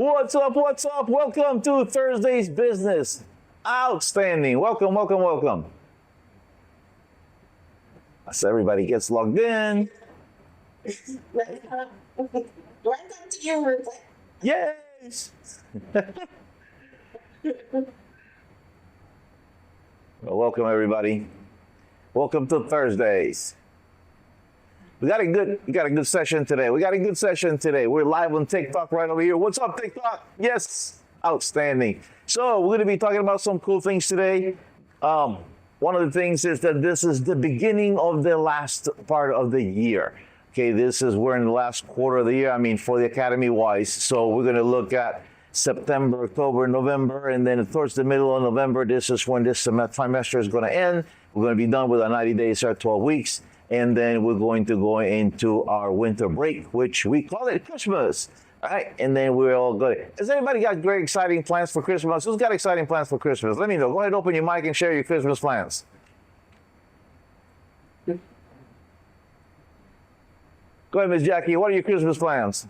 What's up? What's up? Welcome to Thursday's Business. Outstanding. Welcome, welcome, welcome. As everybody gets logged in. Welcome to you, Ruben. Yes. Well, welcome everybody. Welcome to Thursdays. We got a good session today. We're live on TikTok right over here. What's up, TikTok? Yes. Outstanding. So we're going to be talking about some cool things today. One of the things is that this is the beginning of the last part of the year. Okay, we're in the last quarter of the year, for the Academy-wise. So we're going to look at September, October, November, and then towards the middle of November, this is when this trimester is going to end. We're going to be done with our 90 days or 12 weeks. And then we're going to go into our winter break, which we call it Christmas. All right, and then we're all good. Has anybody got great, exciting plans for Christmas? Who's got exciting plans for Christmas? Let me know. Go ahead, open your mic and share your Christmas plans. Go ahead, Miss Jackie. What are your Christmas plans?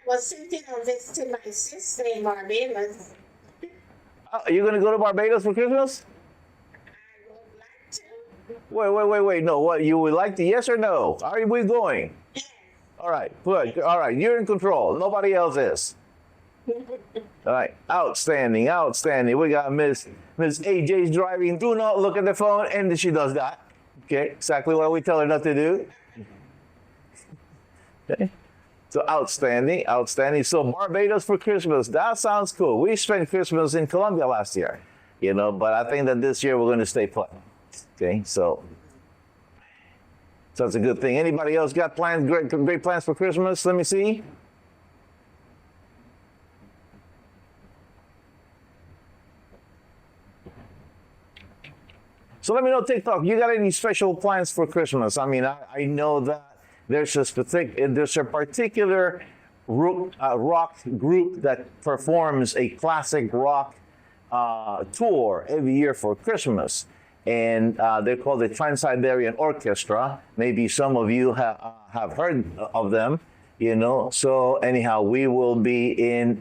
Was thinking of visiting my sister in Barbados. You're going to go to Barbados for Christmas? I would like to. Wait. No, what? You would like to, yes or no? Are we going? Yes. All right, good. All right, you're in control. Nobody else is. All right, outstanding. We got Miss AJ's driving. Do not look at the phone, and she does that. Okay, exactly what we tell her not to do. Okay, so outstanding. So Barbados for Christmas. That sounds cool. We spent Christmas in Colombia last year, but I think that this year we're going to stay put. Okay, so that's a good thing. Anybody else got plans? Great plans for Christmas? Let me see. So let me know, TikTok, you got any special plans for Christmas? I know that there's a particular rock group that performs a classic rock tour every year for Christmas. And they're called the Trans-Siberian Orchestra. Maybe some of you have heard of them, So anyhow, we will be in...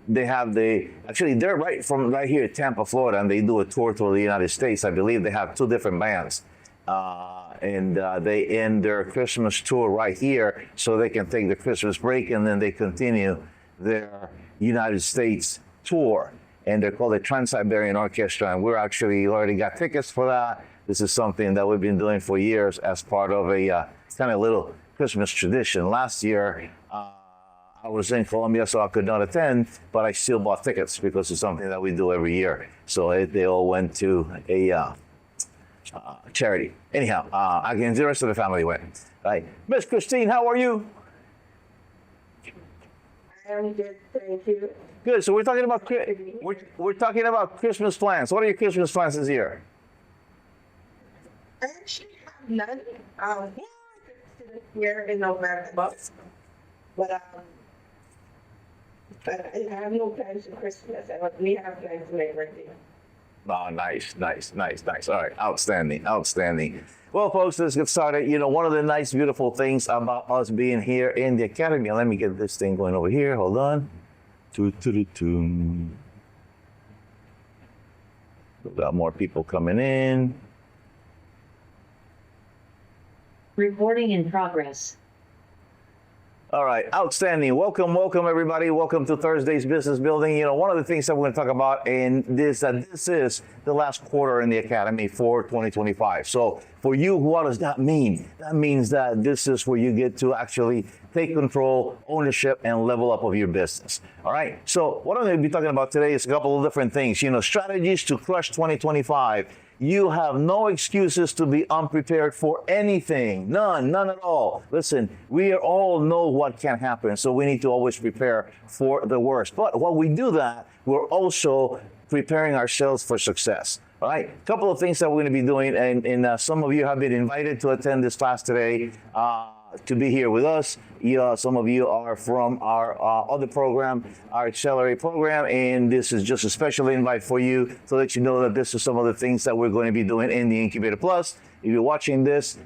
they're right here at Tampa, Florida, and they do a tour to the United States. I believe they have two different bands. And they end their Christmas tour right here so they can take the Christmas break, and then they continue their United States tour. And they're called the Trans-Siberian Orchestra, and we're actually already got tickets for that. This is something that we've been doing for years as part of a kind of little Christmas tradition. Last year, I was in Colombia, so I could not attend, but I still bought tickets because it's something that we do every year. So they all went to a charity. Anyhow, again, the rest of the family went. Right. Miss Christine, how are you? I'm good, thank you. Good. So we're talking about Christmas plans. What are your Christmas plans this year? I actually have none. Here in November, but I have no plans for Christmas. We have plans to make birthday. Oh, nice. All right, outstanding. Well, folks, let's get started. One of the nice, beautiful things about us being here in the Academy, let me get this thing going over here. Hold on. We got more people coming in. Recording in progress. All right, outstanding. Welcome, everybody. Welcome to Thursday's Business Building. One of the things that we're going to talk about this is the last quarter in the Academy for 2025. So for you, what does that mean? That means that this is where you get to actually take control, ownership, and level up of your business. All right. So what I'm going to be talking about today is a couple of different things. Strategies to crush 2025. You have no excuses to be unprepared for anything. None at all. Listen, we all know what can happen, so we need to always prepare for the worst. But while we do that, we're also preparing ourselves for success. All right, a couple of things that we're going to be doing, and some of you have been invited to attend this class today. To be here with us. Some of you are from our other program, our Accelerate program, and this is just a special invite for you to let you know that this is some of the things that we're going to be doing in the Incubator Plus. if you're watching this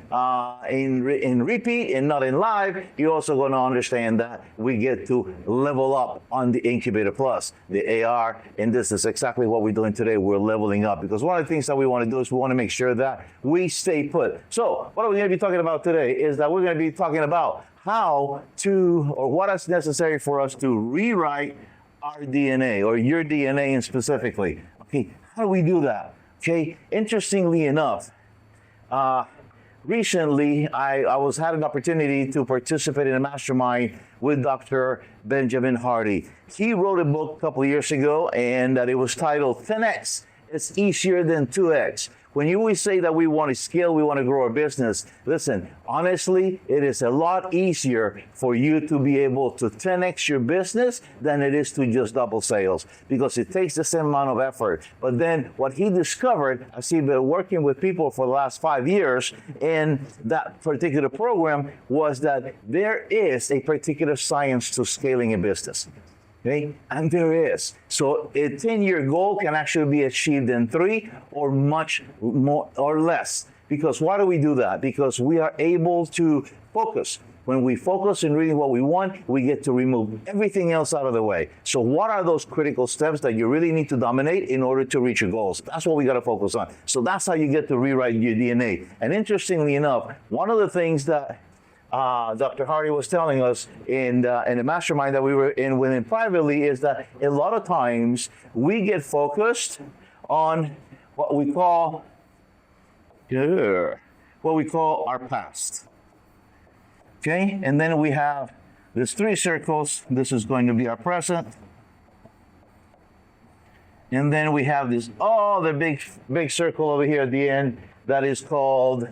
in repeat and not in live, you're also going to understand that we get to level up on the Incubator Plus, the AR, and this is exactly what we're doing today. We're leveling up because one of the things that we want to do is we want to make sure that we stay put. So what are we going to be talking about today is that we're going to be talking about how to, or what is necessary for us to rewrite our DNA, or your DNA in specifically. Okay, how do we do that? Okay, interestingly enough, recently I had an opportunity to participate in a mastermind with Dr. Benjamin Hardy. He wrote a book a couple of years ago, and that it was titled 10X. It's easier than 2X. When you always say that we want to scale, we want to grow our business, listen, honestly, it is a lot easier for you to be able to 10X your business than it is to just double sales, because it takes the same amount of effort. But then what he discovered, as he's been working with people for the last 5 years in that particular program, was that there is a particular science to scaling a business. Okay, and there is. So a 10-year goal can actually be achieved in 3 or much more or less. Because why do we do that? Because we are able to focus. When we focus in really what we want, we get to remove everything else out of the way. So what are those critical steps that you really need to dominate in order to reach your goals? That's what we got to focus on. So that's how you get to rewrite your DNA. And interestingly enough, one of the things that Dr. Hardy was telling us in the mastermind that we were in with him privately is that a lot of times we get focused on what we call our past. Okay, and then we have these 3 circles. This is going to be our present. And then we have this the big circle over here at the end that is called,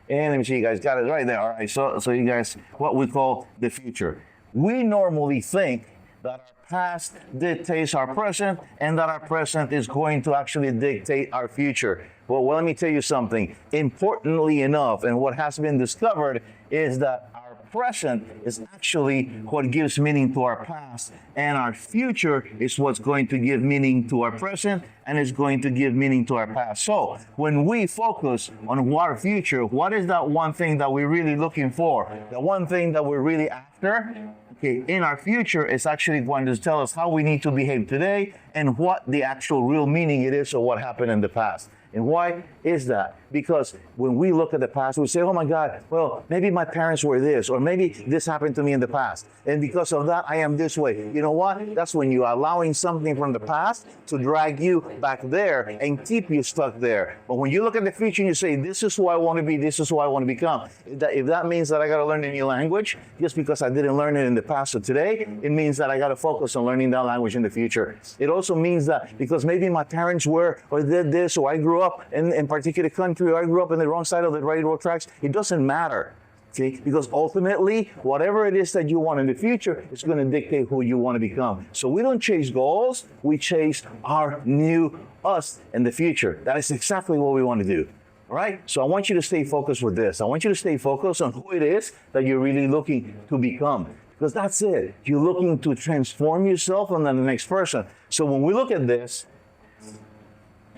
and let me see, you guys got it right there. All right, so you guys, what we call the future. We normally think that our past dictates our present and that our present is going to actually dictate our future. Well, let me tell you something. Importantly enough, and what has been discovered is that our present is actually what gives meaning to our past, and our future is what's going to give meaning to our present and is going to give meaning to our past. So when we focus on our future, what is that one thing that we're really looking for? The one thing that we're really after? Okay, in our future is actually going to tell us how we need to behave today and what the actual real meaning it is of what happened in the past. And why is that? Because when we look at the past, we say, oh my God, well, maybe my parents were this, or maybe this happened to me in the past. And because of that, I am this way. You know what? That's when you're allowing something from the past to drag you back there and keep you stuck there. But when you look at the future and you say, this is who I want to be, this is who I want to become. If that means that I got to learn a new language, just because I didn't learn it in the past or today, it means that I got to focus on learning that language in the future. It also means that because maybe my parents were, or did this, or I grew up in a particular country, or I grew up on the wrong side of the railroad tracks, it doesn't matter. Okay? Because ultimately, whatever it is that you want in the future is going to dictate who you want to become. So we don't chase goals, we chase our new us in the future. That is exactly what we want to do. All right? So I want you to stay focused with this. I want you to stay focused on who it is that you're really looking to become. Because that's it. You're looking to transform yourself and then the next person. So when we look at this,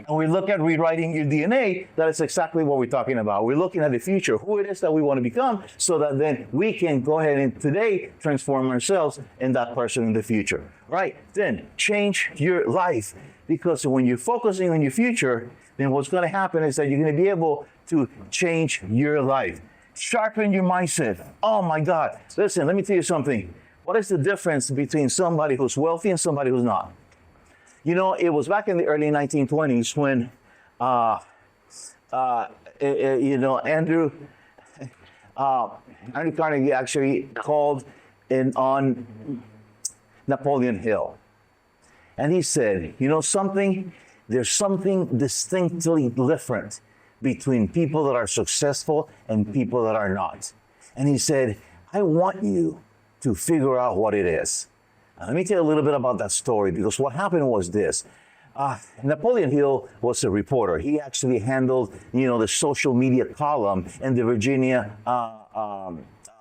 and we look at rewriting your DNA, that is exactly what we're talking about. We're looking at the future, who it is that we want to become, so that then we can go ahead and today transform ourselves in that person in the future. Right? Then change your life. Because when you're focusing on your future, then what's going to happen is that you're going to be able to change your life. Sharpen your mindset. Oh my God. Listen, let me tell you something. What is the difference between somebody who's wealthy and somebody who's not? You know, it was back in the early 1920s when, Andrew Carnegie actually called in on Napoleon Hill. And he said, you know something? There's something distinctly different between people that are successful and people that are not. And he said, I want you to figure out what it is. Now, let me tell you a little bit about that story, because what happened was this. Napoleon Hill was a reporter. He actually handled, the social media column in the Virginia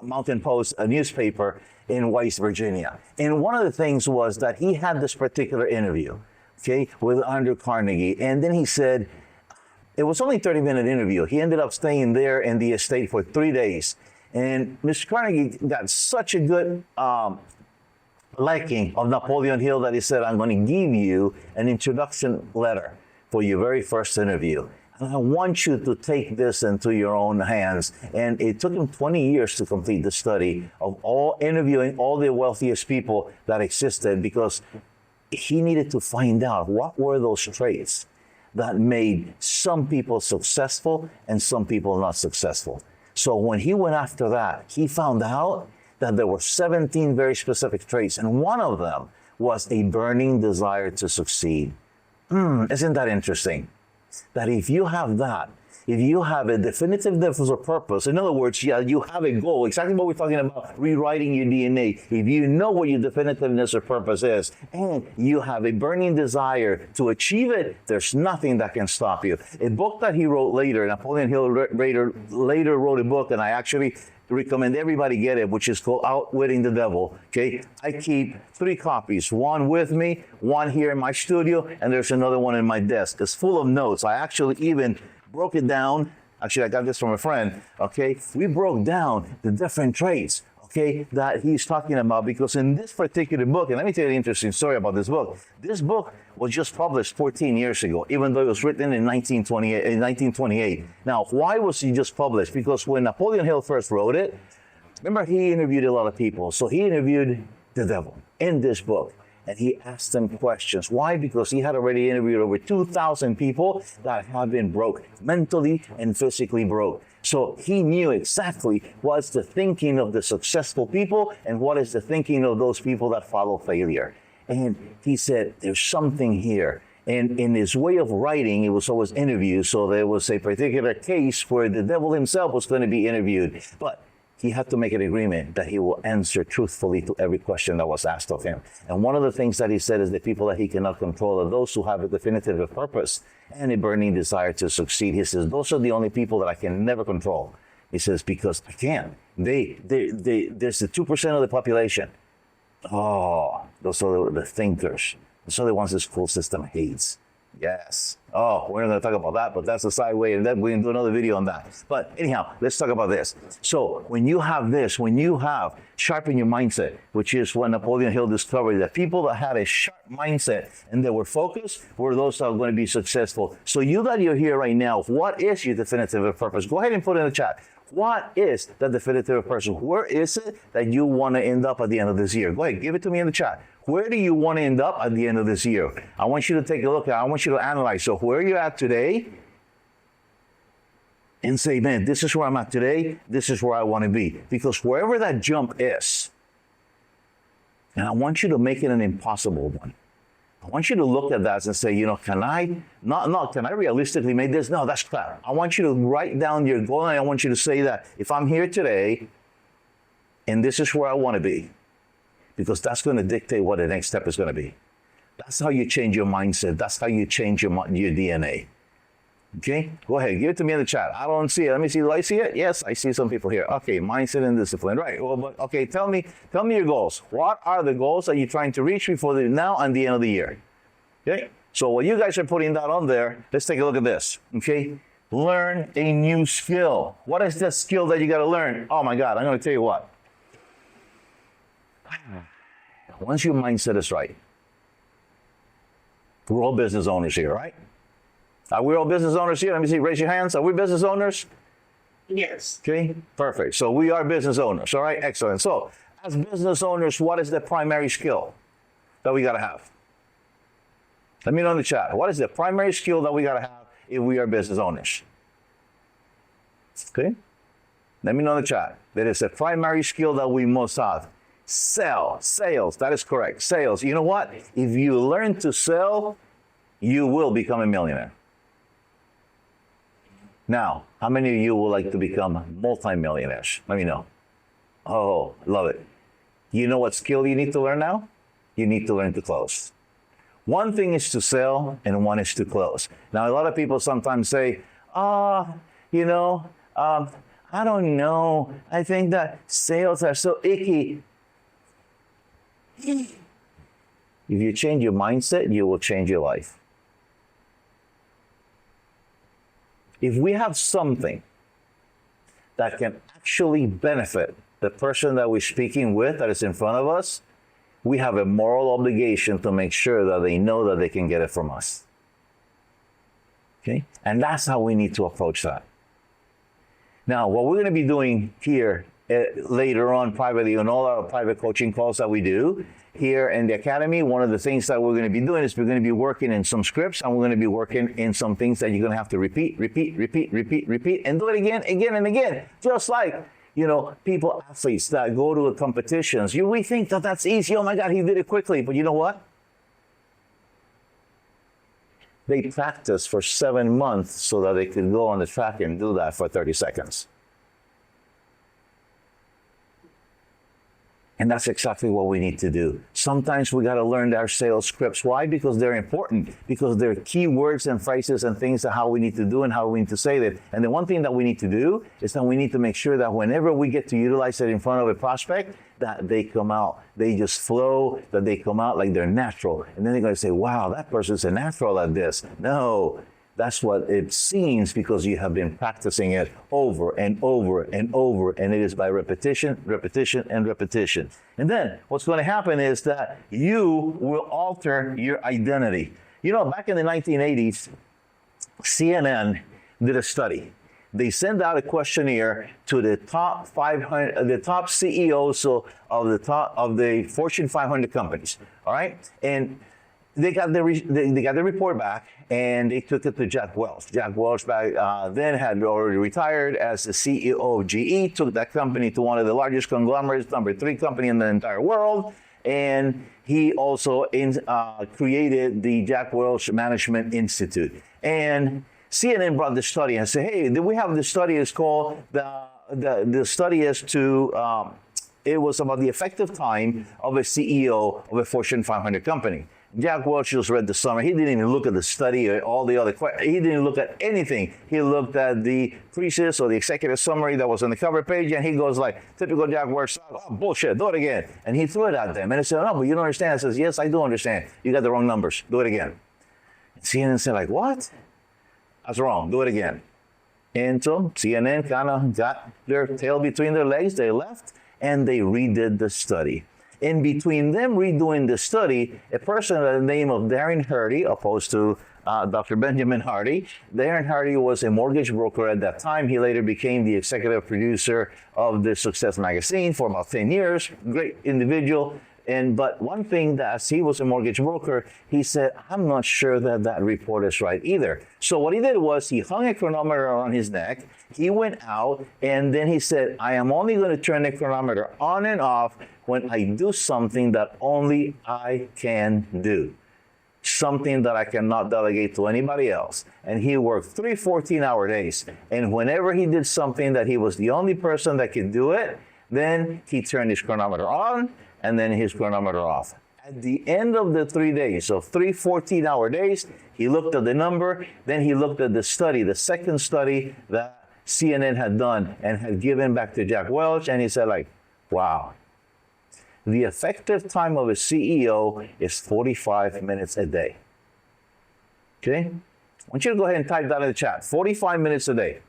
Mountain Post, a newspaper in West Virginia. And one of the things was that he had this particular interview, with Andrew Carnegie. And then he said, It was only a 30-minute interview. He ended up staying there in the estate for 3 days. And Mr. Carnegie got such a good liking of Napoleon Hill that he said, I'm going to give you an introduction letter for your very first interview. And I want you to take this into your own hands. And it took him 20 years to complete the study of interviewing all the wealthiest people that existed, because he needed to find out what were those traits that made some people successful and some people not successful. So when he went after that, he found out that there were 17 very specific traits, and one of them was a burning desire to succeed. Isn't that interesting? That if you have that, if you have a definitiveness of purpose, in other words, you have a goal, exactly what we're talking about, rewriting your DNA. If you know what your definitiveness of purpose is, and you have a burning desire to achieve it, there's nothing that can stop you. A book that he wrote later, Napoleon Hill later wrote a book, and I actually recommend everybody get it, which is called Outwitting the Devil. Okay, I keep 3 copies, one with me, one here in my studio, and there's another one in my desk. It's full of notes. I actually even broke it down. Actually, I got this from a friend. Okay, we broke down the different traits, okay, that he's talking about, because in this particular book, and let me tell you an interesting story about this book. This book was just published 14 years ago, even though it was written in 1928. Now, why was he just published? Because when Napoleon Hill first wrote it, remember, he interviewed a lot of people. So he interviewed the devil in this book, and he asked them questions. Why? Because he had already interviewed over 2,000 people that have been broke, mentally and physically broke. So he knew exactly what's the thinking of the successful people and what is the thinking of those people that follow failure. And he said, there's something here. And in his way of writing, it was always interviews. So there was a particular case where the devil himself was going to be interviewed. But he had to make an agreement that he will answer truthfully to every question that was asked of him. And one of the things that he said is the people that he cannot control are those who have a definitive purpose and a burning desire to succeed. He says, those are the only people that I can never control. He says, because I can't. There's the 2% of the population. Oh, those are the thinkers. Those are the ones the school system hates. Yes. Oh, we're going to talk about that, but that's a side way, and then we can do another video on that. But anyhow, let's talk about this. So when you have this, when you have sharpen your mindset, which is what Napoleon Hill discovered, that people that had a sharp mindset and they were focused were those that are going to be successful. So you that you're here right now, what is your definitive purpose? Go ahead and put it in the chat. What is the definitive purpose? Where is it that you want to end up at the end of this year? Go ahead, give it to me in the chat. Where do you want to end up at the end of this year? I want you to take a look at it. I want you to analyze. So where you're at today, and say, man, this is where I'm at today. This is where I want to be. Because wherever that jump is, and I want you to make it an impossible one. I want you to look at that and say, you know, can I realistically make this? No, that's crap. I want you to write down your goal, and I want you to say that if I'm here today, and this is where I want to be, because that's going to dictate what the next step is going to be. That's how you change your mindset. That's how you change your DNA. Okay, go ahead, give it to me in the chat. I don't see it. Let me see. Do I see it? Yes, I see some people here. Okay, mindset and discipline. Right. Well, but okay, tell me your goals. What are the goals that you're trying to reach before now and the end of the year? Okay. So while you guys are putting that on there, let's take a look at this. Okay. Learn a new skill. What is the skill that you got to learn? Oh my God, I'm going to tell you what. Once your mindset is right, we're all business owners here, right? Are we all business owners here? Let me see, raise your hands. Are we business owners? Yes. Okay, perfect. So we are business owners, all right? Excellent. So as business owners, what is the primary skill that we got to have? Let me know in the chat. What is the primary skill that we got to have if we are business owners? Okay, let me know in the chat. That is the primary skill that we must have. Sales, that is correct. Sales. You know what? If you learn to sell, you will become a millionaire. Now, how many of you would like to become multimillionaires? Let me know. Oh, love it. You know what skill you need to learn now? You need to learn to close. One thing is to sell and one is to close. Now, a lot of people sometimes say, I don't know. I think that sales are so icky. If you change your mindset, you will change your life. if we have something that can actually benefit the person that we're speaking with, that is in front of us, we have a moral obligation to make sure that they know that they can get it from us. Okay? And that's how we need to approach that. Now, what we're going to be doing here later on privately on all our private coaching calls that we do here in the academy, one of the things that we're going to be doing is we're going to be working in some scripts, and we're going to be working in some things that you're going to have to repeat, and do it again and again. Just like, people, athletes that go to the competitions. We think that that's easy. Oh my God, he did it quickly. But you know what? They practiced for 7 months so that they could go on the track and do that for 30 seconds. And that's exactly what we need to do. Sometimes we got to learn our sales scripts. Why? Because they're important. Because they're key words and phrases and things that how we need to do and how we need to say that. And the one thing that we need to do is that we need to make sure that whenever we get to utilize it in front of a prospect, that they come out. They just flow, that they come out like they're natural. And then they're going to say, wow, that person's a natural at this. No. That's what it seems because you have been practicing it over and over and over, and it is by repetition, repetition, and repetition. And then what's going to happen is that you will alter your identity. Back in the 1980s, CNN did a study. They sent out a questionnaire to the top 500, the top CEOs of the Fortune 500 companies. All right, and they got the report back, and they took it to Jack Welch. Jack Welch back then had already retired as the CEO of GE, took that company to one of the largest conglomerates, number 3 company in the entire world, and he also created the Jack Welch Management Institute. And CNN brought the study and said, hey, we have this study. It's called, the study is to, it was about the effective time of a CEO of a Fortune 500 company. Jack Welch just read the summary. He didn't even look at the study or all the other questions. He didn't look at anything. He looked at the thesis or the executive summary that was on the cover page, and he goes like, typical Jack Welch, oh, bullshit, do it again. And he threw it at them. And they said, no, but you don't understand. I says, yes, I do understand. You got the wrong numbers. Do it again. And CNN said like, what? That's wrong. Do it again. And so CNN kind of got their tail between their legs. They left, and they redid the study. In between them redoing the study, a person by the name of Darren Hardy, opposed to Dr. Benjamin Hardy. Darren Hardy was a mortgage broker at that time. He later became the executive producer of the Success magazine for about 10 years. Great individual. But one thing that, as he was a mortgage broker, he said, I'm not sure that report is right either. So what he did was he hung a chronometer on his neck. He went out, and then he said, I am only going to turn the chronometer on and off when I do something that only I can do. Something that I cannot delegate to anybody else. And he worked 3 14-hour days. And whenever he did something that he was the only person that could do it, then he turned his chronometer on and then his chronometer off. At the end of the 3 days, so 3 14-hour days, he looked at the number, then he looked at the study, the second study that CNN had done and had given back to Jack Welch, and he said like, wow, the effective time of a CEO is 45 minutes a day. Okay? I want you to go ahead and type that in the chat, 45 minutes a day.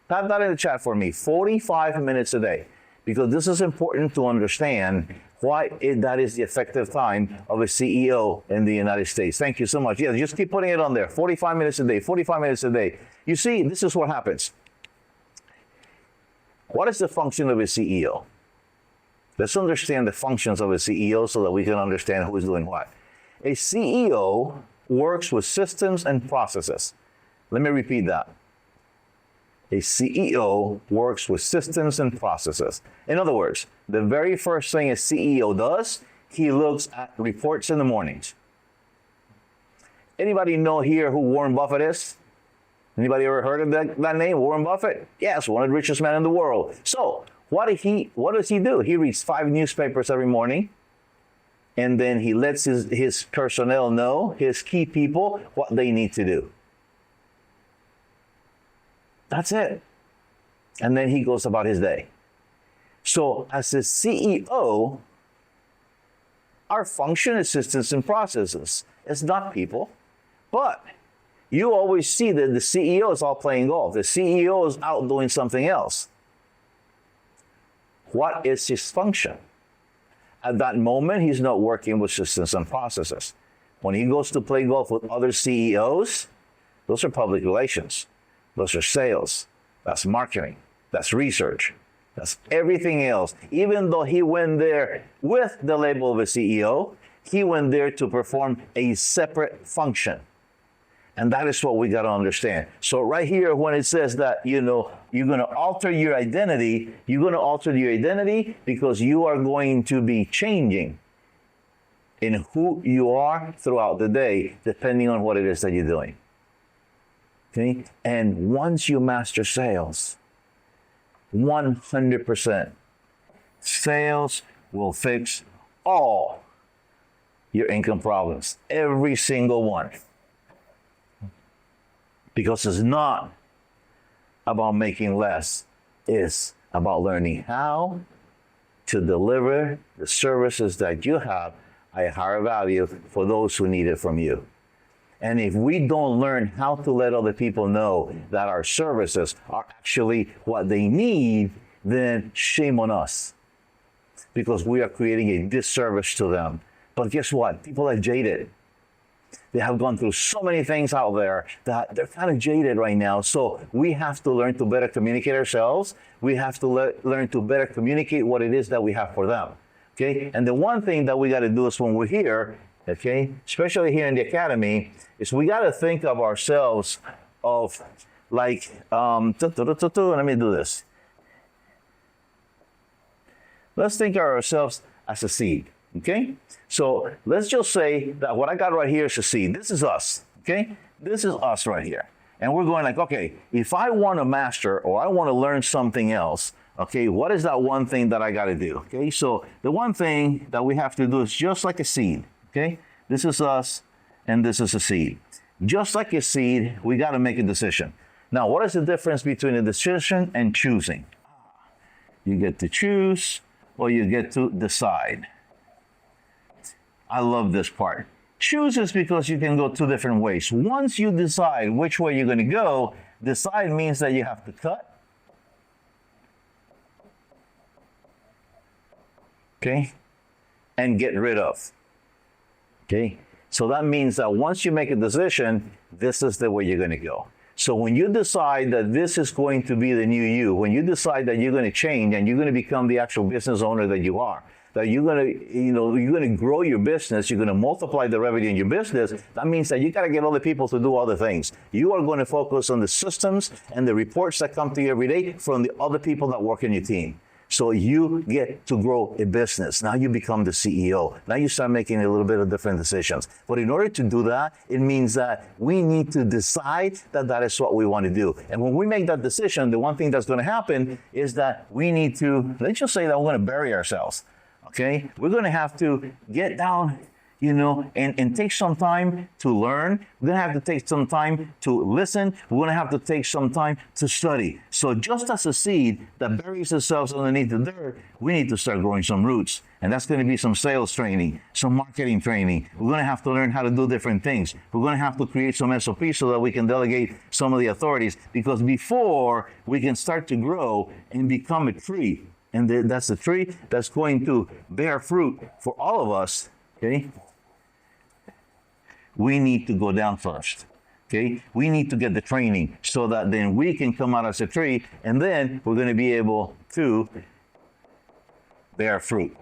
Type that in the chat for me, 45 minutes a day. Because this is important to understand why that is the effective time of a CEO in the United States. Thank you so much. Yeah, just keep putting it on there. 45 minutes a day, 45 minutes a day. You see, this is what happens. What is the function of a CEO? Let's understand the functions of a CEO so that we can understand who is doing what. A CEO works with systems and processes. Let me repeat that. A CEO works with systems and processes. In other words, the very first thing a CEO does, he looks at reports in the mornings. Anybody know here who Warren Buffett is? Anybody ever heard of that name, Warren Buffett? Yes, one of the richest men in the world. So what does he do? He reads 5 newspapers every morning, and then he lets his personnel know, his key people, what they need to do. That's it. And then he goes about his day. So as a CEO, our function is systems and processes. It's not people. But you always see that the CEO is all playing golf. The CEO is out doing something else. What is his function? At that moment, he's not working with systems and processes. When he goes to play golf with other CEOs, those are public relations. Those are sales. That's marketing. That's research. That's everything else. Even though he went there with the label of a CEO, he went there to perform a separate function. And that is what we got to understand. So right here, when it says that, you're going to alter your identity, you're going to alter your identity because you are going to be changing in who you are throughout the day, depending on what it is that you're doing. Okay? And once you master sales, 100%, sales will fix all your income problems, every single one. Because it's not about making less, it's about learning how to deliver the services that you have at a higher value for those who need it from you. And if we don't learn how to let other people know that our services are actually what they need, then shame on us. Because we are creating a disservice to them. But guess what? People are jaded. They have gone through so many things out there that they're kind of jaded right now. So we have to learn to better communicate ourselves. We have to learn to better communicate what it is that we have for them. Okay? And the one thing that we got to do is when we're here, okay, especially here in the academy, is we got to think of ourselves of like, let me do this. Let's think of ourselves as a seed. Okay, so let's just say that what I got right here is a seed. This is us. Okay, this is us right here. And we're going like, okay, if I want to master or I want to learn something else, okay, what is that one thing that I got to do? Okay, so the one thing that we have to do is just like a seed. Okay, this is us and this is a seed. Just like a seed, we got to make a decision. Now, what is the difference between a decision and choosing? You get to choose or you get to decide. I love this part. Choose is because you can go two different ways. Once you decide which way you're going to go, decide means that you have to cut. Okay? And get rid of. Okay? So that means that once you make a decision, this is the way you're going to go. So when you decide that this is going to be the new you, when you decide that you're going to change and you're going to become the actual business owner that you are, that you're going to grow your business, you're going to multiply the revenue in your business, that means that you got to get other people to do other things. You are going to focus on the systems and the reports that come to you every day from the other people that work in your team. So you get to grow a business. Now you become the CEO. Now you start making a little bit of different decisions. But in order to do that, it means that we need to decide that that is what we want to do. And when we make that decision, the one thing that's going to happen is that we need to, let's just say that we're going to bury ourselves. Okay, we're going to have to get down, and take some time to learn. We're going to have to take some time to listen. We're going to have to take some time to study. So just as a seed that buries itself underneath the dirt, we need to start growing some roots. And that's going to be some sales training, some marketing training. We're going to have to learn how to do different things. We're going to have to create some SOPs so that we can delegate some of the authorities. Because before we can start to grow and become a tree, and that's the tree that's going to bear fruit for all of us, okay? We need to go down first, okay? We need to get the training so that then we can come out as a tree, and then we're going to be able to bear fruit.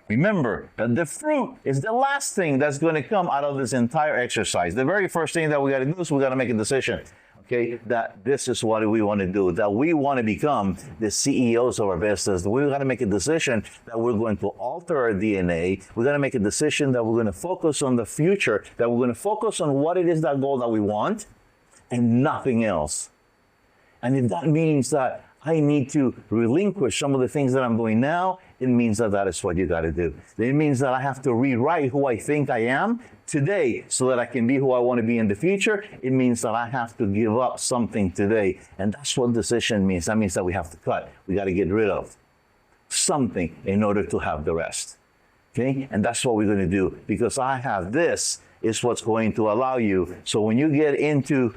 Remember that the fruit is the last thing that's going to come out of this entire exercise. The very first thing that we got to do is we got to make a decision. Okay, that this is what we want to do, that we want to become the CEOs of our business. We've got to make a decision that we're going to alter our DNA. We're going to make a decision that we're going to focus on the future, that we're going to focus on what it is, that goal that we want, and nothing else. And if that means that I need to relinquish some of the things that I'm doing now, it means that that is what you got to do. It means that I have to rewrite who I think I am today so that I can be who I want to be in the future. It means that I have to give up something today. And that's what decision means. That means that we have to cut. We got to get rid of something in order to have the rest. Okay, and that's what we're going to do, because I have this is what's going to allow you. So when you get into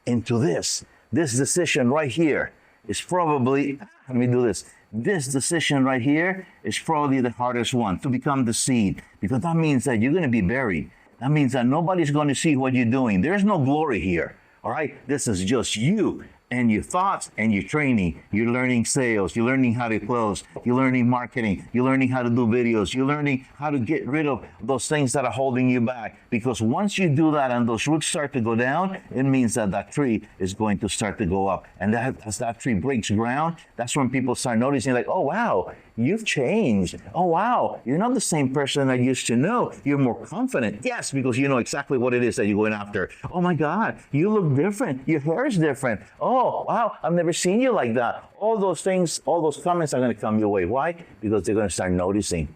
this decision right here is probably, let me do this. This decision right here is probably the hardest one, to become the seed, because that means that you're going to be buried. That means that nobody's going to see what you're doing. There's no glory here. All right, this is just you and your thoughts and your training. You're learning sales, you're learning how to close, you're learning marketing, you're learning how to do videos, you're learning how to get rid of those things that are holding you back. Because once you do that and those roots start to go down, it means that that tree is going to start to go up. And that, as that tree breaks ground, that's when people start noticing, like, oh wow, you've changed. Oh wow, you're not the same person I used to know. You're more confident. Yes, because you know exactly what it is that you're going after. Oh my God, you look different. Your hair is different. Oh wow, I've never seen you like that. All those things, all those comments are going to come your way. Why? Because they're going to start noticing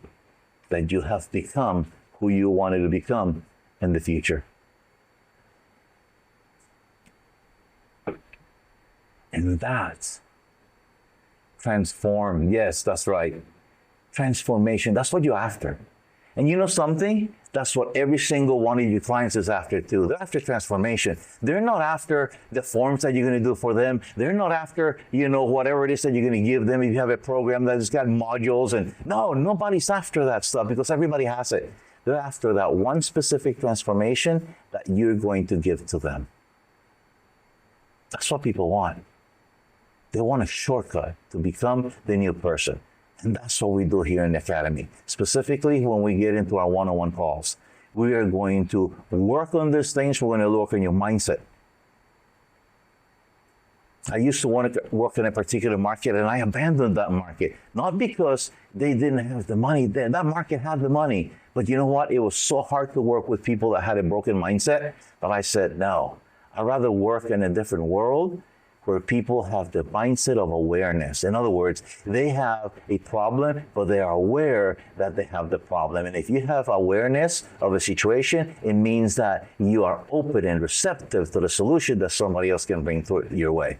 that you have become who you wanted to become in the future. And that's transform. Yes, that's right. Transformation. That's what you're after. And you know something? That's what every single one of your clients is after too. They're after transformation. They're not after the forms that you're going to do for them. They're not after, whatever it is that you're going to give them. If you have a program that's got modules and no, nobody's after that stuff, because everybody has it. They're after that one specific transformation that you're going to give to them. That's what people want. They want a shortcut to become the new person. And that's what we do here in the Academy. Specifically, when we get into our one-on-one calls, we are going to work on these things. We're going to work on your mindset. I used to want to work in a particular market, and I abandoned that market. Not because they didn't have the money there. That market had the money. But you know what? It was so hard to work with people that had a broken mindset that I said, no, I'd rather work in a different world where people have the mindset of awareness. In other words, they have a problem, but they are aware that they have the problem. And if you have awareness of a situation, it means that you are open and receptive to the solution that somebody else can bring your way.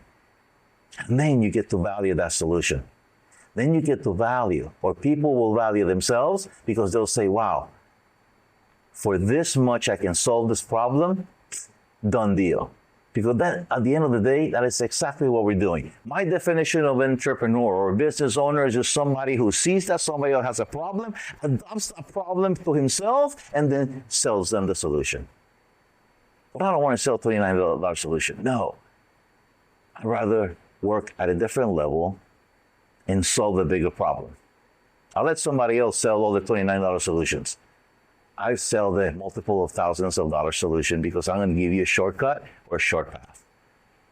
And then you get to value that solution. Then you get to value, or people will value themselves, because they'll say, wow, for this much I can solve this problem, done deal. Because that, at the end of the day, that is exactly what we're doing. My definition of entrepreneur or business owner is just somebody who sees that somebody else has a problem, adopts a problem to himself, and then sells them the solution. But I don't want to sell $29 solution. No. I'd rather work at a different level and solve a bigger problem. I'll let somebody else sell all the $29 solutions. I sell the multiple of thousands of dollars solution, because I'm going to give you a shortcut or a short path.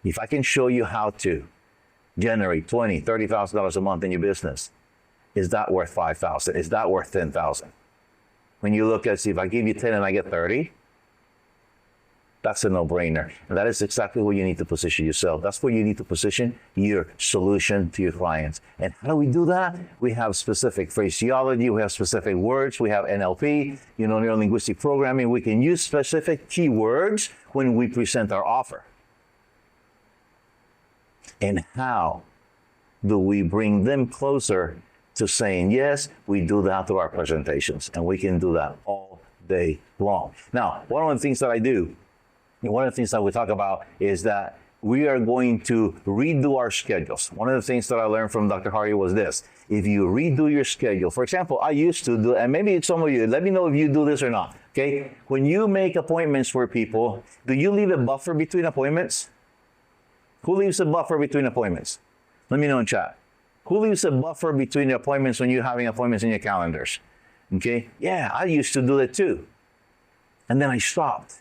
If I can show you how to generate $20,000, $30,000 a month in your business, is that worth $5,000? Is that worth $10,000? When you look at, see, if I give you 10 and I get 30, that's a no-brainer. And that is exactly where you need to position yourself. That's where you need to position your solution to your clients. And how do we do that? We have specific phraseology, we have specific words, we have NLP, neuro-linguistic programming. We can use specific keywords when we present our offer. And how do we bring them closer to saying yes? We do that through our presentations, and we can do that all day long. Now, one of the things that I do, one of the things that we talk about is that we are going to redo our schedules. One of the things that I learned from Dr. Hardy was this. If you redo your schedule, for example, I used to do, and maybe some of you, let me know if you do this or not, okay? When you make appointments for people, do you leave a buffer between appointments? Who leaves a buffer between appointments? Let me know in chat. Who leaves a buffer between the appointments when you're having appointments in your calendars? Okay? Yeah, I used to do that too. And then I stopped.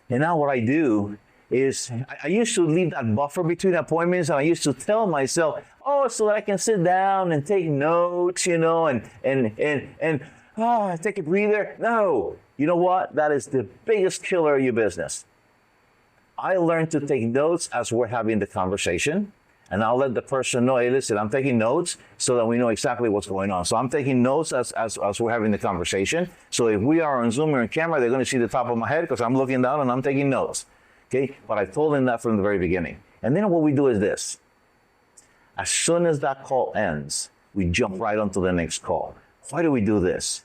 And now what I do is I used to leave that buffer between appointments, and I used to tell myself, oh, so that I can sit down and take notes, and take a breather. No. You know what? That is the biggest killer of your business. I learned to take notes as we're having the conversation. And I'll let the person know, hey, listen, I'm taking notes so that we know exactly what's going on. So I'm taking notes as we're having the conversation. So if we are on Zoom or on camera, they're going to see the top of my head because I'm looking down and I'm taking notes. Okay? But I told them that from the very beginning. And then what we do is this. As soon as that call ends, we jump right onto the next call. Why do we do this?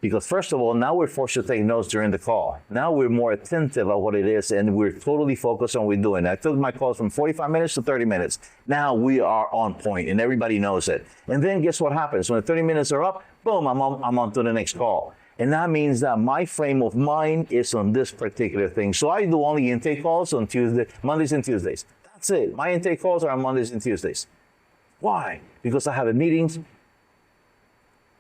Because first of all, now we're forced to take notes during the call. Now we're more attentive of what it is, and we're totally focused on what we're doing. I took my calls from 45 minutes to 30 minutes. Now we are on point, and everybody knows it. And then guess what happens? When the 30 minutes are up, boom, I'm on to the next call. And that means that my frame of mind is on this particular thing. So I do only intake calls on Mondays and Tuesdays. That's it. My intake calls are on Mondays and Tuesdays. Why? Because I have meetings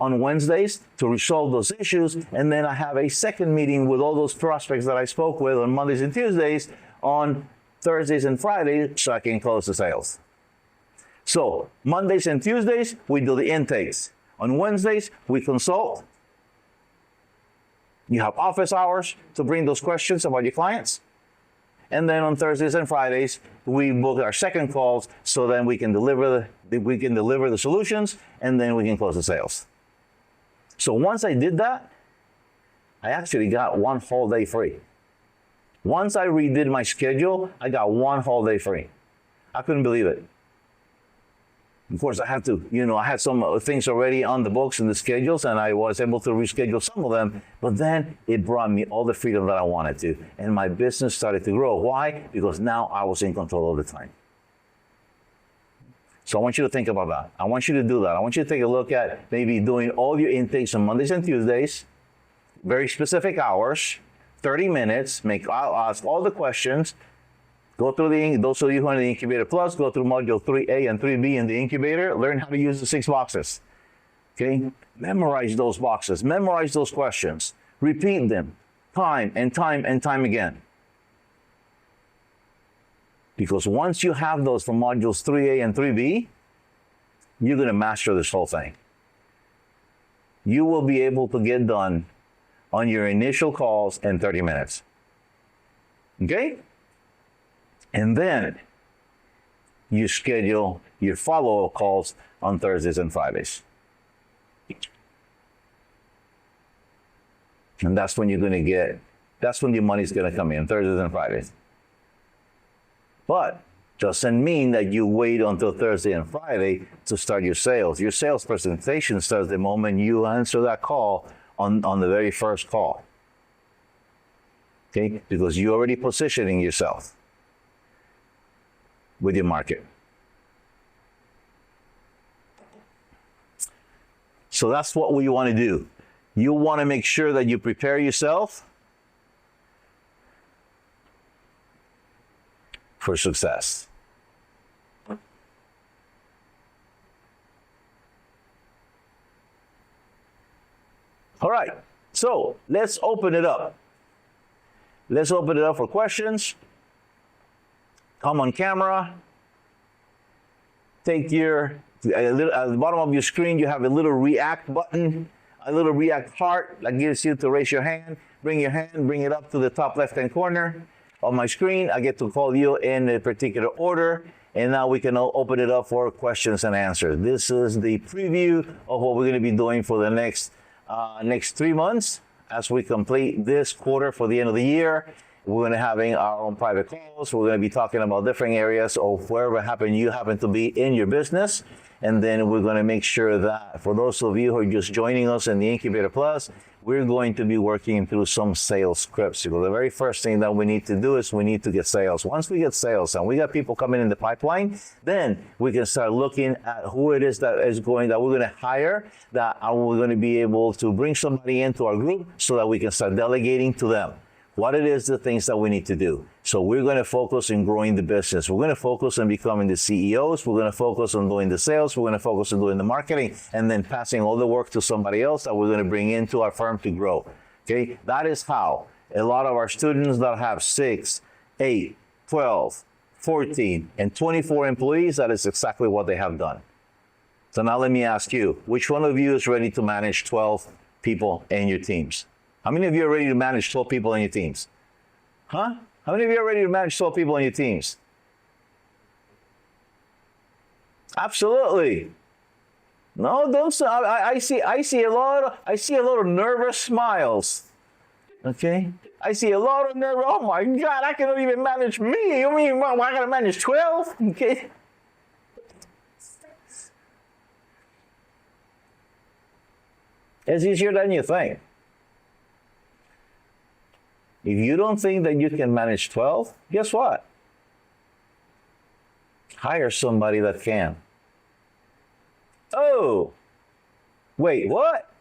on Wednesdays to resolve those issues, and then I have a second meeting with all those prospects that I spoke with on Mondays and Tuesdays on Thursdays and Fridays so I can close the sales. So Mondays and Tuesdays, we do the intakes. On Wednesdays, we consult. You have office hours to bring those questions about your clients. And then on Thursdays and Fridays, we book our second calls so then we can deliver the solutions, and then we can close the sales. So once I did that, I actually got one whole day free. Once I redid my schedule, I got one whole day free. I couldn't believe it. Of course, I had to, I had some things already on the books and the schedules, and I was able to reschedule some of them, but then it brought me all the freedom that I wanted to, and my business started to grow. Why? Because now I was in control all the time. So I want you to think about that. I want you to do that. I want you to take a look at maybe doing all your intakes on Mondays and Tuesdays, very specific hours, 30 minutes, I'll ask all the questions, go through those of you who are in the Incubator Plus, go through module 3A and 3B in the Incubator, learn how to use the 6 boxes. Okay? Memorize those boxes, memorize those questions, repeat them time and time and time again. Because once you have those from modules 3A and 3B, you're going to master this whole thing. You will be able to get done on your initial calls in 30 minutes. Okay? And then you schedule your follow-up calls on Thursdays and Fridays. And that's when that's when your money's going to come in, Thursdays and Fridays. But doesn't mean that you wait until Thursday and Friday to start your sales. Your sales presentation starts the moment you answer that call on the very first call. Okay? Because you're already positioning yourself with your market. So that's what we want to do. You want to make sure that you prepare yourself for success. All right, so let's open it up. Let's open it up for questions. Come on camera. Take at the bottom of your screen, you have a little react button, a little react heart that gives you to raise your hand. Bring your hand, bring it up to the top left-hand corner of my screen. I get to call you in a particular order, and now we can open it up for questions and answers. This is the preview of what we're going to be doing for the next 3 months as we complete this quarter for the end of the year. We're going to be having our own private calls. We're going to be talking about different areas of wherever you happen to be in your business. And then we're going to make sure that for those of you who are just joining us in the Incubator Plus, we're going to be working through some sales scripts. Because the very first thing that we need to do is we need to get sales. Once we get sales and we got people coming in the pipeline, then we can start looking at who it is that we're going to hire, that we're going to be able to bring somebody into our group so that we can start delegating to them what it is, the things that we need to do. So we're going to focus on growing the business. We're going to focus on becoming the CEOs. We're going to focus on doing the sales. We're going to focus on doing the marketing, and then passing all the work to somebody else that we're going to bring into our firm to grow. Okay, that is how a lot of our students that have 6, 8, 12, 14, and 24 employees, that is exactly what they have done. So now let me ask you, which one of you is ready to manage 12 people in your teams? How many of you are ready to manage 12 people in your teams? Huh? How many of you are ready to manage 12 people in your teams? Absolutely. No, don't. I see a lot of nervous smiles. Okay. I see a lot of nervous. Oh my God! I cannot even manage me. You mean I gotta manage 12? Okay. It's easier than you think. If you don't think that you can manage 12, guess what? Hire somebody that can. Oh, wait, what?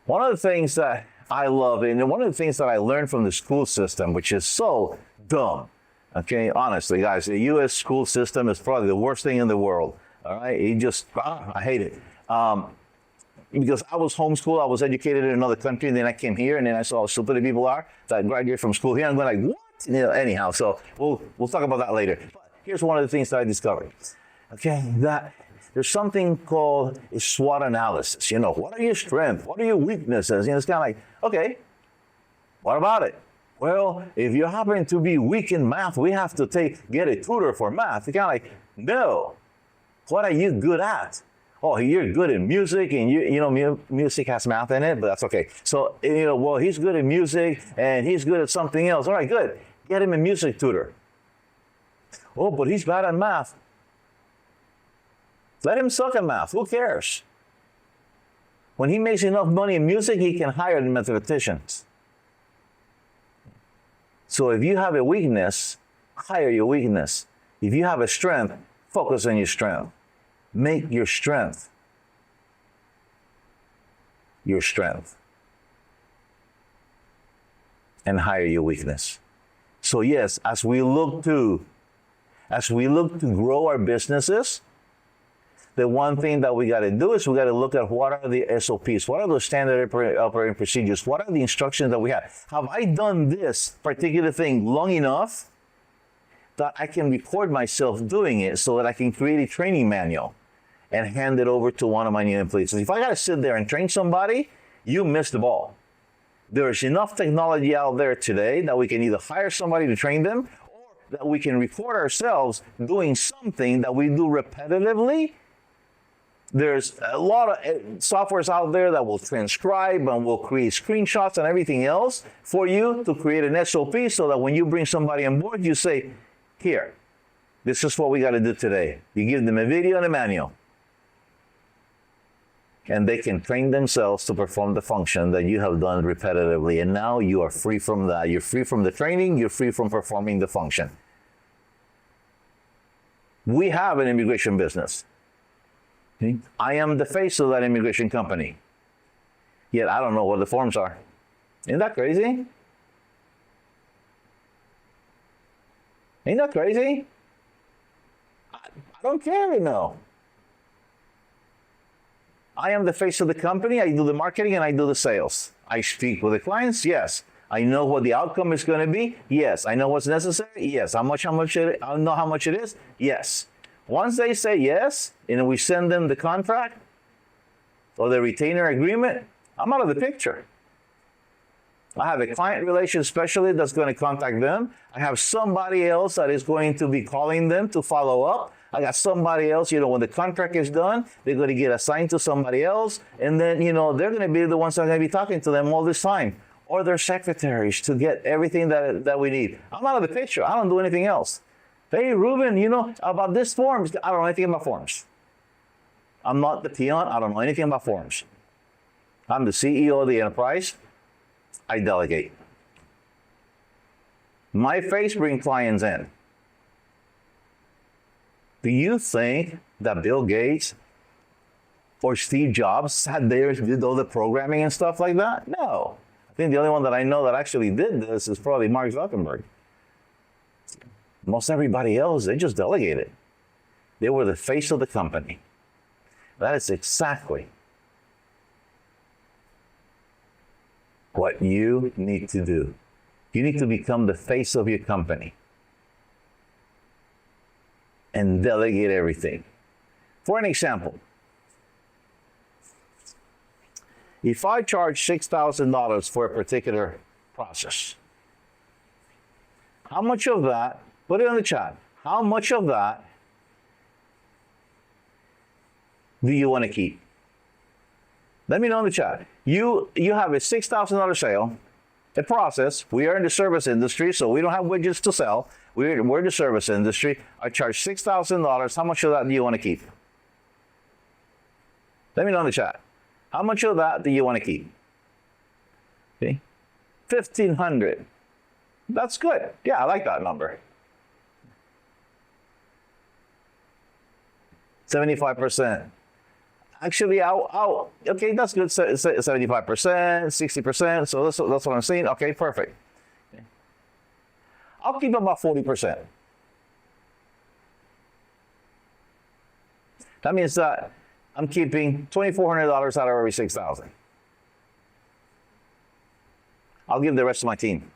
One of the things that I love, and one of the things that I learned from the school system, which is so dumb, okay, honestly, guys, the U.S. school system is probably the worst thing in the world, all right? I hate it. Because I was homeschooled, I was educated in another country, and then I came here, and then I saw how stupid the people are that graduate from school here. I'm going like, what? Anyhow, so we'll talk about that later. But here's one of the things that I discovered, okay, that there's something called a SWOT analysis. What are your strengths? What are your weaknesses? It's kind of like, okay, what about it? Well, if you happen to be weak in math, we have to get a tutor for math. It's kind of like, no. What are you good at? Oh, you're good in music, and music has math in it, but that's okay. So, well, he's good at music, and he's good at something else. All right, good. Get him a music tutor. Oh, but he's bad at math. Let him suck at math. Who cares? When he makes enough money in music, he can hire the mathematicians. So if you have a weakness, hire your weakness. If you have a strength, focus on your strength. Make your strength your strength. And hire your weakness. So yes, as we look to grow our businesses, the one thing that we got to do is we got to look at what are the SOPs, what are the standard operating procedures, what are the instructions that we have. Have I done this particular thing long enough that I can record myself doing it so that I can create a training manual and hand it over to one of my new employees? So if I got to sit there and train somebody, you missed the ball. There's enough technology out there today that we can either hire somebody to train them or that we can record ourselves doing something that we do repetitively. There's a lot of softwares out there that will transcribe and will create screenshots and everything else for you to create an SOP so that when you bring somebody on board, you say, here, this is what we got to do today. You give them a video and a manual. And they can train themselves to perform the function that you have done repetitively. And now you are free from that. You're free from the training. You're free from performing the function. We have an immigration business. Okay? I am the face of that immigration company. Yet I don't know what the forms are. Isn't that crazy? Ain't that crazy? I don't care to know. I am the face of the company. I do the marketing and I do the sales. I speak with the clients. Yes. I know what the outcome is going to be. Yes. I know what's necessary. Yes. I know how much it is. Yes. Once they say yes, and we send them the contract or the retainer agreement, I'm out of the picture. I have a client relations specialist that's going to contact them. I have somebody else that is going to be calling them to follow up. I got somebody else, when the contract is done, they're going to get assigned to somebody else. And then, they're going to be the ones that are going to be talking to them all this time. Or their secretaries to get everything that we need. I'm out of the picture. I don't do anything else. Hey, Ruben, about this forms. I don't know anything about forms. I'm not the peon. I don't know anything about forms. I'm the CEO of the enterprise. I delegate. My face brings clients in. Do you think that Bill Gates or Steve Jobs sat there and did all the programming and stuff like that? No. I think the only one that I know that actually did this is probably Mark Zuckerberg. Most everybody else, they just delegated. They were the face of the company. That is exactly what you need to do. You need to become the face of your company and delegate everything. For an example, if I charge $6,000 for a particular process, how much of that, put it in the chat, how much of that do you want to keep? Let me know in the chat. You have a $6,000 sale, a process. We are in the service industry, so we don't have widgets to sell. We're in the service industry. I charge $6,000. How much of that do you want to keep? Let me know in the chat. How much of that do you want to keep? Okay. 1,500. That's good. Yeah, I like that number. 75%. Actually, okay, that's good. 75%, 60%. So that's what I'm saying. Okay, perfect. Okay. I'll keep about 40%. That means that I'm keeping $2,400 out of every $6,000. I'll give the rest to my team.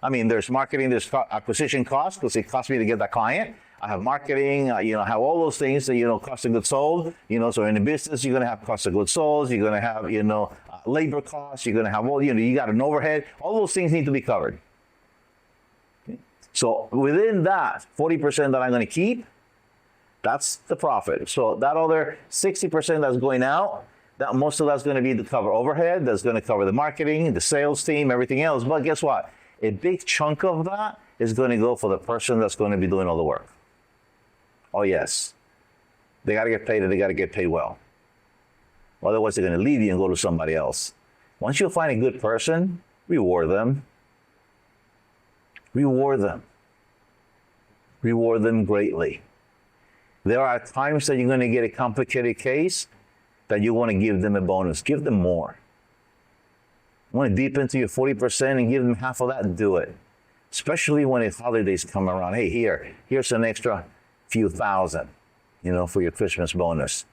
I mean, there's marketing, there's acquisition costs because it costs me to get that client. I have marketing, I have all those things that, cost of goods sold, so in the business, you're going to have cost of goods sold, you're going to have, labor costs, you're going to have all, you got an overhead, all those things need to be covered. Okay. So within that 40% that I'm going to keep, that's the profit. So that other 60% that's going out, that most of that's going to be to cover overhead, that's going to cover the marketing, the sales team, everything else. But guess what? A big chunk of that is going to go for the person that's going to be doing all the work. Oh, yes. They got to get paid, and they got to get paid well. Otherwise, they're going to leave you and go to somebody else. Once you find a good person, reward them. Reward them. Reward them greatly. There are times that you're going to get a complicated case that you want to give them a bonus. Give them more. You want to deep into your 40% and give them half of that, do it. Especially when the holidays come around. Hey, here's an extra few thousand, for your Christmas bonus.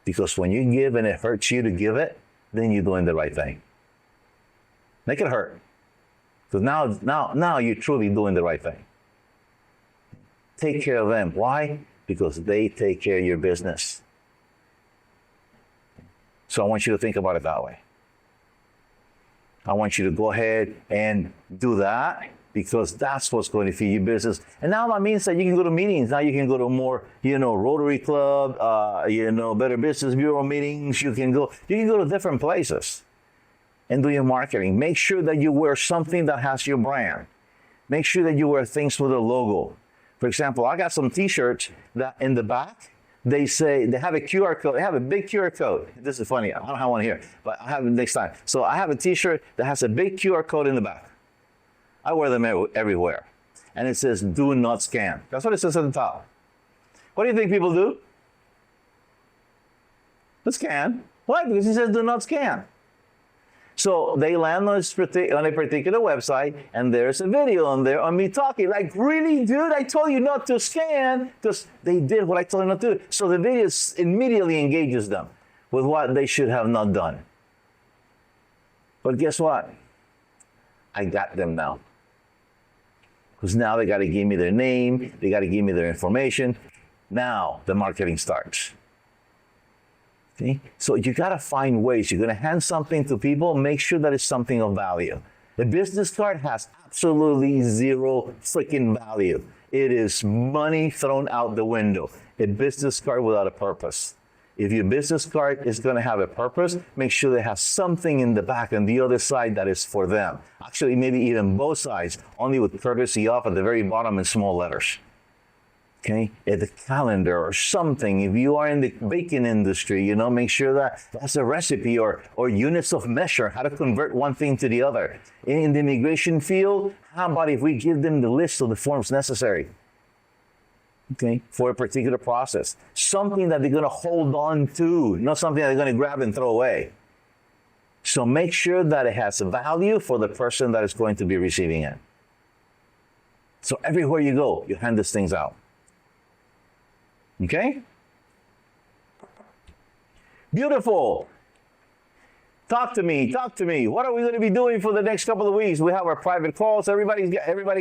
Because when you give and it hurts you to give it, then you're doing the right thing. Make it hurt. Because now you're truly doing the right thing. Take care of them. Why? Because they take care of your business. So I want you to think about it that way. I want you to go ahead and do that because that's what's going to feed your business. And now that means that you can go to meetings. Now you can go to more, Rotary Club, Better Business Bureau meetings. You can go to different places and do your marketing. Make sure that you wear something that has your brand. Make sure that you wear things with a logo. For example, I got some t-shirts that in the back, they say they have a QR code. They have a big QR code. This is funny. I don't have one here, but I have it next time. So I have a t-shirt that has a big QR code in the back. I wear them everywhere. And it says, do not scan. That's what it says at the top. What do you think people do? They scan. Why? Because it says, do not scan. So they land on a particular website, and there's a video on there on me talking. Like, really, dude? I told you not to scan, because they did what I told them not to do. So the video immediately engages them with what they should have not done. But guess what? I got them now. Because now they got to give me their name, they got to give me their information. Now the marketing starts. Okay? So you got to find ways. You're going to hand something to people, make sure that it's something of value. The business card has absolutely zero freaking value. It is money thrown out the window. A business card without a purpose. If your business card is going to have a purpose, make sure they have something in the back and the other side that is for them. Actually, maybe even both sides, only with courtesy off at the very bottom in small letters. Okay, at the calendar or something. If you are in the baking industry, make sure that that's a recipe or units of measure, how to convert one thing to the other. In the immigration field, how about if we give them the list of the forms necessary? Okay, for a particular process. Something that they're going to hold on to, not something that they're going to grab and throw away. So make sure that it has value for the person that is going to be receiving it. So everywhere you go, you hand these things out. Okay? Beautiful. Talk to me. What are we going to be doing for the next couple of weeks? We have our private calls. Everybody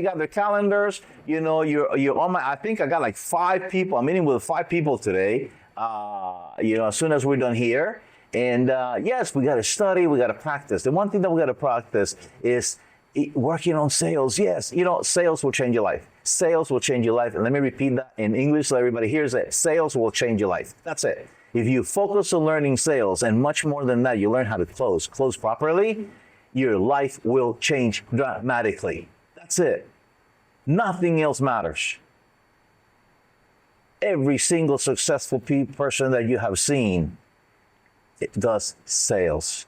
got their calendars. You're on my, I think I got like 5 people. I'm meeting with 5 people today, as soon as we're done here. And yes, we got to study, we got to practice. The one thing that we got to practice is working on sales. Yes, sales will change your life. Sales will change your life. And let me repeat that in English so everybody hears it. Sales will change your life. That's it. If you focus on learning sales, and much more than that, you learn how to close properly, your life will change dramatically. That's it. Nothing else matters. Every single successful person that you have seen does sales.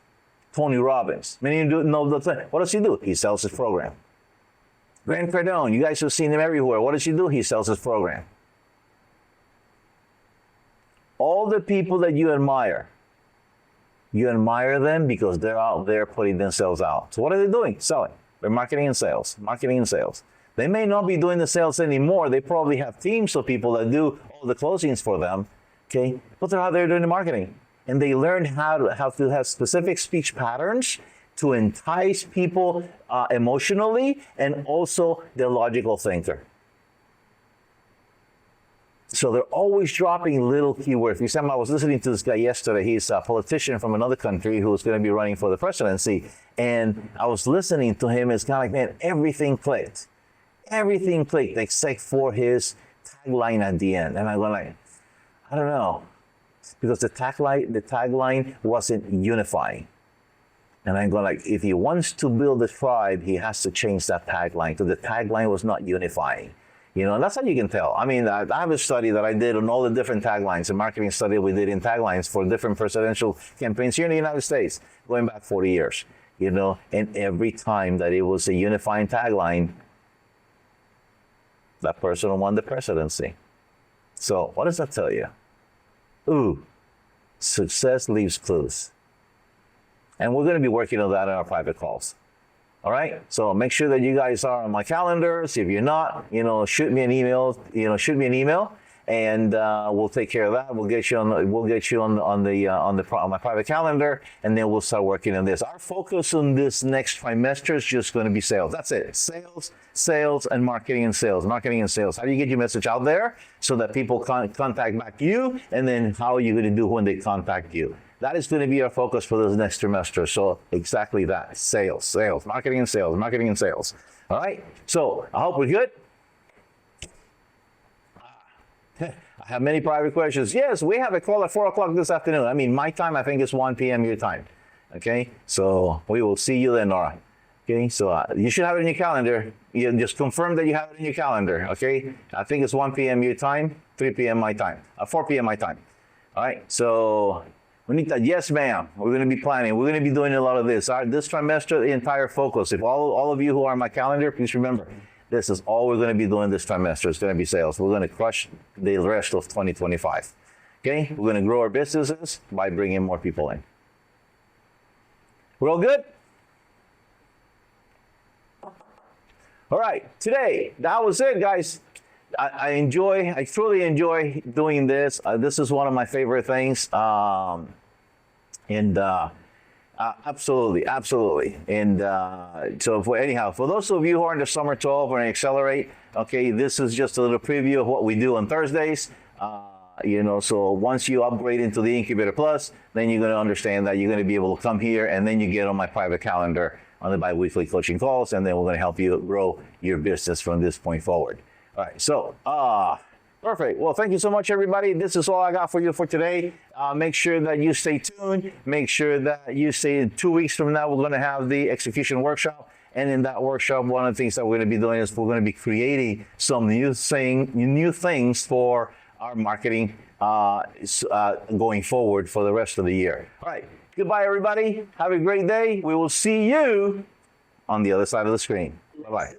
Tony Robbins, many of you know the thing. What does he do? He sells his program. Grant Cardone, you guys have seen him everywhere. What does he do? He sells his program. All the people that you admire them because they're out there putting themselves out. So what are they doing? Selling. They're marketing and sales, marketing and sales. They may not be doing the sales anymore. They probably have teams of people that do all the closings for them, okay? But they're out there doing the marketing. And they learn how to have specific speech patterns to entice people emotionally, and also they're logical thinker. So they're always dropping little keywords. For example, I was listening to this guy yesterday. He's a politician from another country who's going to be running for the presidency. And I was listening to him. It's kind of like, man, everything clicked. Everything clicked except for his tagline at the end. And I'm going like, I don't know. Because the tagline wasn't unifying. And I'm going like, if he wants to build a tribe, he has to change that tagline because the tagline was not unifying. You know, and that's how you can tell. I mean, I have a study that I did on all the different taglines, a marketing study we did in taglines for different presidential campaigns here in the United States, going back 40 years, you know, and every time that it was a unifying tagline, that person won the presidency. So what does that tell you? Ooh, success leaves clues. And we're going to be working on that in our private calls. All right, so make sure that you guys are on my calendars. If you're not, you know, shoot me an email. And we'll take care of that. We'll get you on my private calendar, and then we'll start working on this. Our focus on this next trimester is just going to be sales. That's it. Sales, and marketing and sales. Marketing and sales. How do you get your message out there so that people contact back you, and then how are you going to do when they contact you? That is going to be our focus for this next trimester. So exactly that. Sales, marketing and sales, marketing and sales. All right. So I hope we're good. I have many private questions. Yes, we have a call at 4 o'clock this afternoon. I mean, my time, I think, is 1 p.m. your time. Okay. So we will see you then, Nora. Okay. So you should have it in your calendar. You just confirm that you have it in your calendar. Okay. I think it's 1 p.m. your time, 3 p.m. my time, 4 p.m. my time. All right. So we need that. Yes, ma'am. We're going to be planning. We're going to be doing a lot of this. This trimester, the entire focus. If all of you who are on my calendar, please remember, this is all we're going to be doing this trimester. It's going to be sales. We're going to crush the rest of 2025. Okay? We're going to grow our businesses by bringing more people in. We're all good? All right. Today, that was it, guys. I truly enjoy doing this. This is one of my favorite things. Absolutely. And so for those of you who are in the Summer 12 or in Accelerate, okay, this is just a little preview of what we do on Thursdays. So once you upgrade into the Incubator Plus, then you're going to understand that you're going to be able to come here, and then you get on my private calendar on the bi-weekly coaching calls, and then we're going to help you grow your business from this point forward. All right, so perfect. Well, thank you so much, everybody. This is all I got for you for today. Make sure that you stay tuned. Make sure that you stay 2 weeks from now. We're going to have the execution workshop. And in that workshop, one of the things that we're going to be doing is we're going to be creating some new things for our marketing going forward for the rest of the year. All right. Goodbye, everybody. Have a great day. We will see you on the other side of the screen. Bye-bye.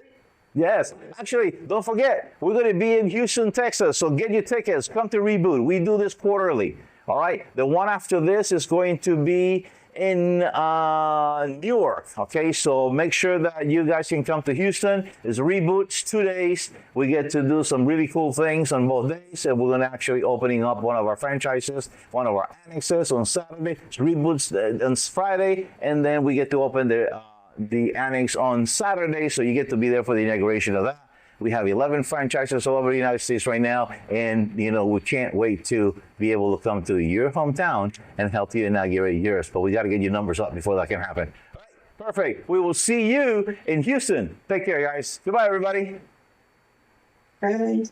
Yes, actually, don't forget, we're going to be in Houston, Texas, so get your tickets. Come to Reboot. We do this quarterly, all right? The one after this is going to be in Newark, okay? So make sure that you guys can come to Houston. It's Reboots, 2 days. We get to do some really cool things on both days, and we're going to actually opening up one of our franchises, one of our annexes on Saturday. It's Reboots on Friday, and then we get to open the annex on Saturday, so you get to be there for the inauguration of that. We have 11 franchises all over the United States right now, and we can't wait to be able to come to your hometown and help you inaugurate yours. But we got to get your numbers up before that can happen. All right, perfect. We will see you in Houston. Take care, guys. Goodbye, everybody. Bye.